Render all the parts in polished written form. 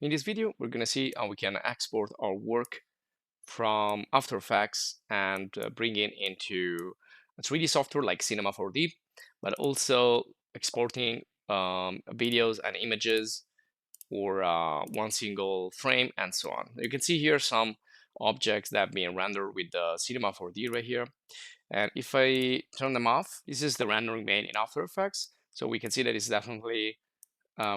In this video, we're going to see how we can export our work from After Effects and bring it into a 3D software like Cinema 4D, but also exporting videos and images or one single frame and so on. You can see here some objects that have been rendered with the Cinema 4D right here. And if I turn them off, this is the rendering made in After Effects. So we can see that it's definitely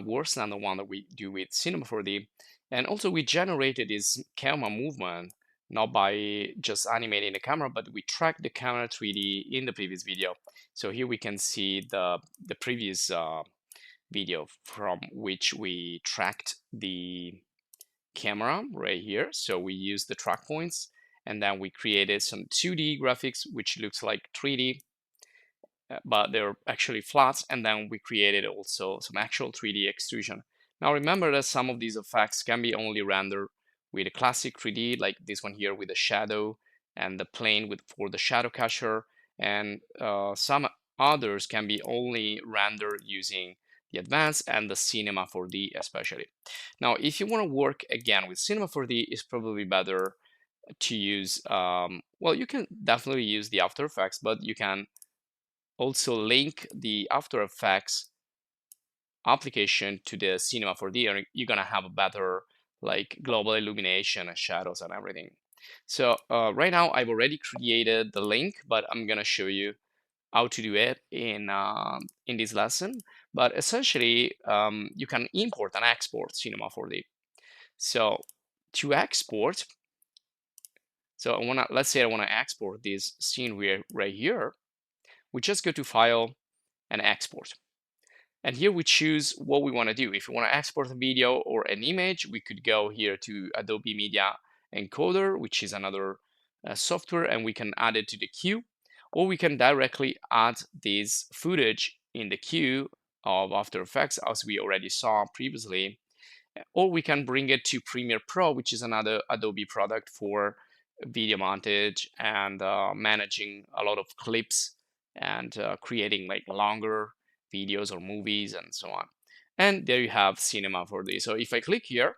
worse than the one that we do with Cinema 4D. And also we generated this camera movement not by just animating the camera, but we tracked the camera 3D in the previous video. So here we can see the previous video from which we tracked the camera right here. So we used the track points and then we created some 2D graphics, which looks like 3D, but they're actually flat. And then we created also some actual 3D extrusion. Now remember that some of these effects can be only rendered with a classic 3D, like this one here with the shadow and the plane for the shadow cacher, and some others can be only rendered using the advanced and the Cinema 4D especially. Now, if you want to work again with Cinema 4D, it's probably better to use, well, you can definitely use the After Effects, but you can also link the After Effects application to the Cinema 4D, and you're gonna have a better like global illumination and shadows and everything. So right now I've already created the link, but I'm gonna show you how to do it in this lesson. But essentially, you can import and export Cinema 4D. So to export, so let's say I wanna export this scene right here. We just go to File and Export. And here we choose what we want to do. If we want to export a video or an image, we could go here to Adobe Media Encoder, which is another software, and we can add it to the queue. Or we can directly add this footage in the queue of After Effects, as we already saw previously. Or we can bring it to Premiere Pro, which is another Adobe product for video montage and managing a lot of clips and creating like longer videos or movies and so on. And there you have Cinema 4D. So if I click here,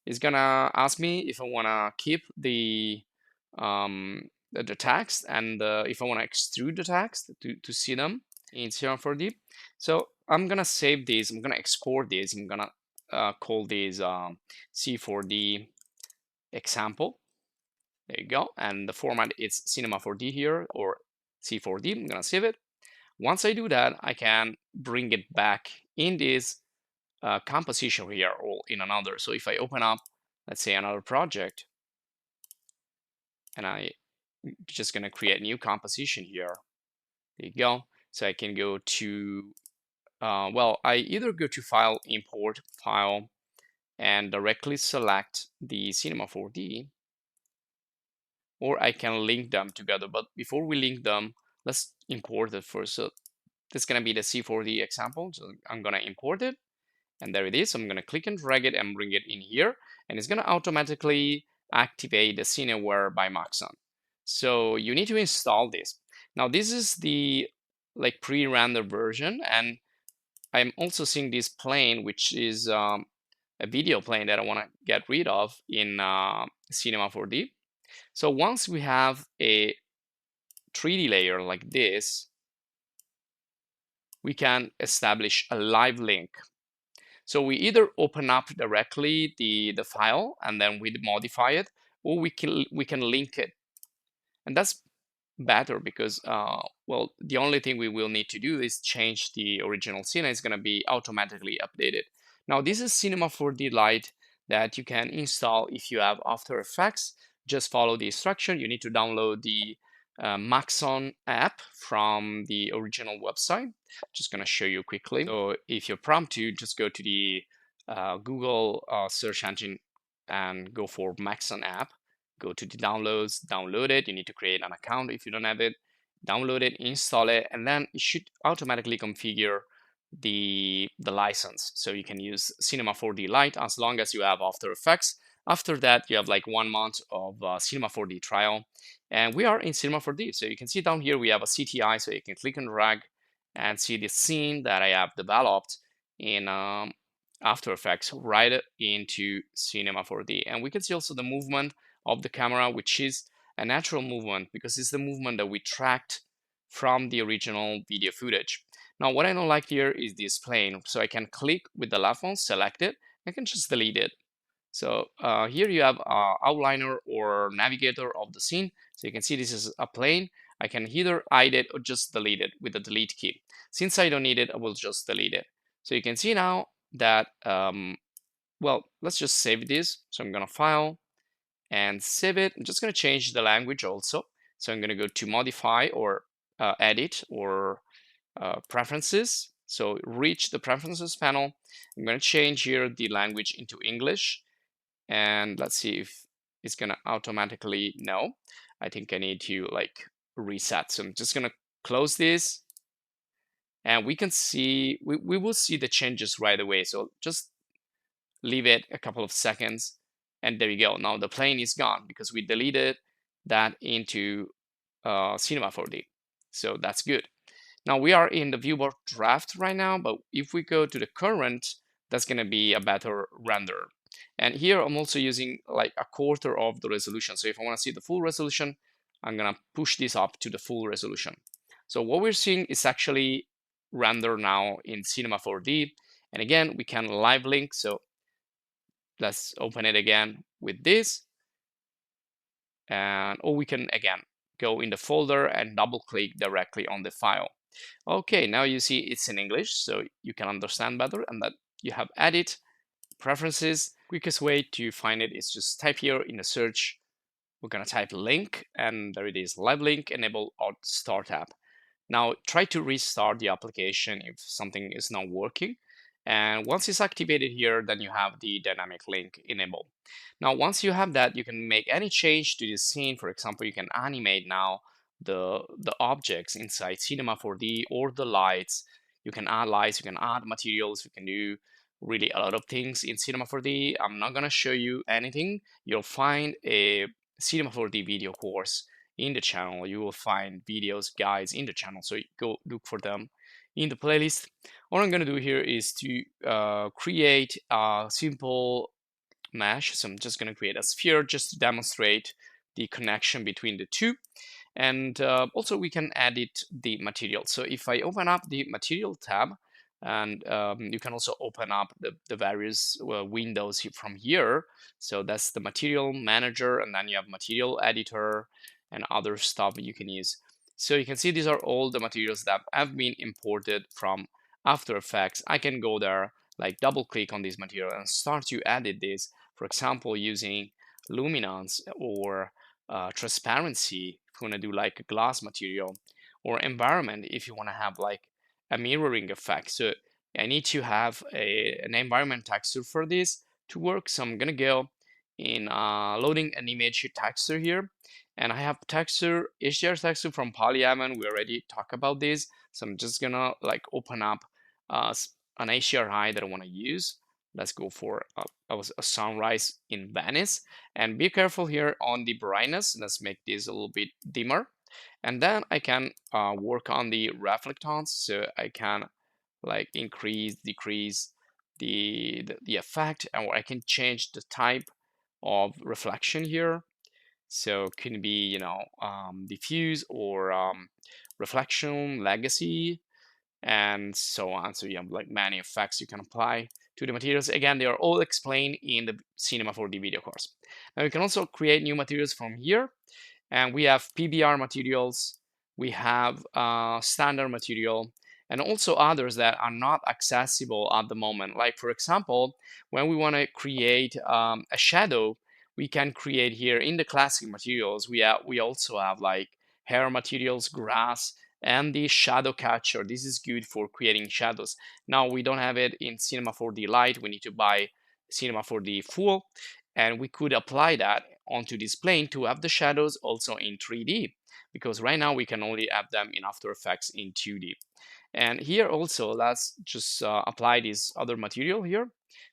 it's gonna ask me if I wanna keep the text and if I wanna extrude the text to see them in Cinema 4D. So I'm gonna save this, I'm gonna export this, I'm gonna call this C4D example. There you go. And the format is Cinema 4D here, or C4D. I'm gonna save it. Once I do that, I can bring it back in this composition here or in another. So if I open up, let's say another project, and I just gonna create new composition here. There you go. So I can go to, well, I either go to File, Import, File, and directly select the Cinema 4D, or I can link them together. But before we link them, let's import it first. So this is going to be the C4D example. So I'm going to import it. And there it is. I'm going to click and drag it and bring it in here. And it's going to automatically activate the Cineware by Maxon. So you need to install this. Now, this is the like pre-rendered version. And I'm also seeing this plane, which is a video plane that I want to get rid of in Cinema 4D. So once we have a 3D layer like this, we can establish a live link. So we either open up directly the file and then we modify it, or we can link it. And that's better because, well, the only thing we will need to do is change the original scene. It's going to be automatically updated. Now, this is Cinema 4D Lite that you can install if you have After Effects. Just follow the instruction. You need to download the Maxon app from the original website. Just going to show you quickly. So if you're prompted to, just go to the Google search engine and go for Maxon app. Go to the downloads, download it. You need to create an account if you don't have it. Download it, install it, and then it should automatically configure the license. So you can use Cinema 4D Lite as long as you have After Effects. After that, you have like 1 month of Cinema 4D trial. And we are in Cinema 4D. So you can see down here, we have a CTI. So you can click and drag and see the scene that I have developed in After Effects right into Cinema 4D. And we can see also the movement of the camera, which is a natural movement because it's the movement that we tracked from the original video footage. Now, what I don't like here is this plane. So I can click with the left one, select it, I can just delete it. So here you have outliner or navigator of the scene. So you can see this is a plane. I can either hide it or just delete it with the delete key. Since I don't need it, I will just delete it. So you can see now that, well, let's just save this. So I'm gonna File and save it. I'm just gonna change the language also. So I'm gonna go to Modify or Edit or Preferences. So reach the Preferences panel. I'm gonna change here the language into English. And let's see if it's gonna automatically, no. I think I need to like reset. So I'm just gonna close this, and we can see, we will see the changes right away. So just leave it a couple of seconds, and there you go. Now the plane is gone because we deleted that into Cinema 4D. So that's good. Now we are in the viewport draft right now, but if we go to the current, that's going to be a better render. And here I'm also using like a quarter of the resolution. So if I want to see the full resolution, I'm going to push this up to the full resolution. So what we're seeing is actually render now in Cinema 4D. And again, we can live link. So let's open it again with this. And or we can again go in the folder and double click directly on the file. Okay, now you see it's in English, so you can understand better, and that you have Edit, Preferences. Quickest way to find it is just type here in the search. We're gonna type link, and there it is, live link, enable or start app. Now try to restart the application if something is not working. And once it's activated here, then you have the dynamic link enabled. Now, once you have that, you can make any change to the scene. For example, you can animate now the objects inside Cinema 4D or the lights. You can add lights, you can add materials, you can do really a lot of things in Cinema 4D. I'm not gonna show you anything. You'll find a Cinema 4D video course in the channel. You will find videos, guides in the channel, so go look for them in the playlist. What I'm going to do here is to create a simple mesh. So I'm just going to create a sphere just to demonstrate the connection between the two. And also we can edit the material. So if I open up the material tab, and you can also open up the various windows from here. So that's the material manager, and then you have material editor and other stuff you can use. So you can see these are all the materials that have been imported from After Effects. I can go there, like double click on this material and start to edit this, for example, using luminance or transparency if you want to do like a glass material, or environment if you want to have like a mirroring effect. So I need to have an environment texture for this to work. So I'm gonna go in loading an image texture here, and I have texture, HDR texture from Polyamon. We already talked about this. So I'm just gonna like open up an HDRI that I want to use. Let's go for a sunrise in Venice, and be careful here on the brightness. Let's make this a little bit dimmer, and then I can work on the reflectance. So I can like increase, decrease the effect, and I can change the type of reflection here. So it can be, you know, diffuse or reflection, legacy, and so on. So you have like many effects you can apply to the materials. Again, they are all explained in the Cinema 4D video course. Now you can also create new materials from here, and we have PBR materials, we have standard material, and also others that are not accessible at the moment. Like for example, when we want to create a shadow, we can create here in the classic materials. We also have like hair materials, grass, and the shadow catcher. This is good for creating shadows. Now we don't have it in Cinema 4D Lite. We need to buy Cinema 4D Full, and we could apply that onto this plane to have the shadows also in 3D, because right now we can only have them in After Effects in 2D. And here also, let's just apply this other material here,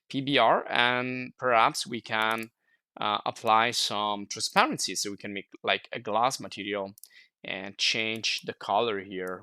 PBR, and perhaps we can apply some transparency. So we can make like a glass material and change the color here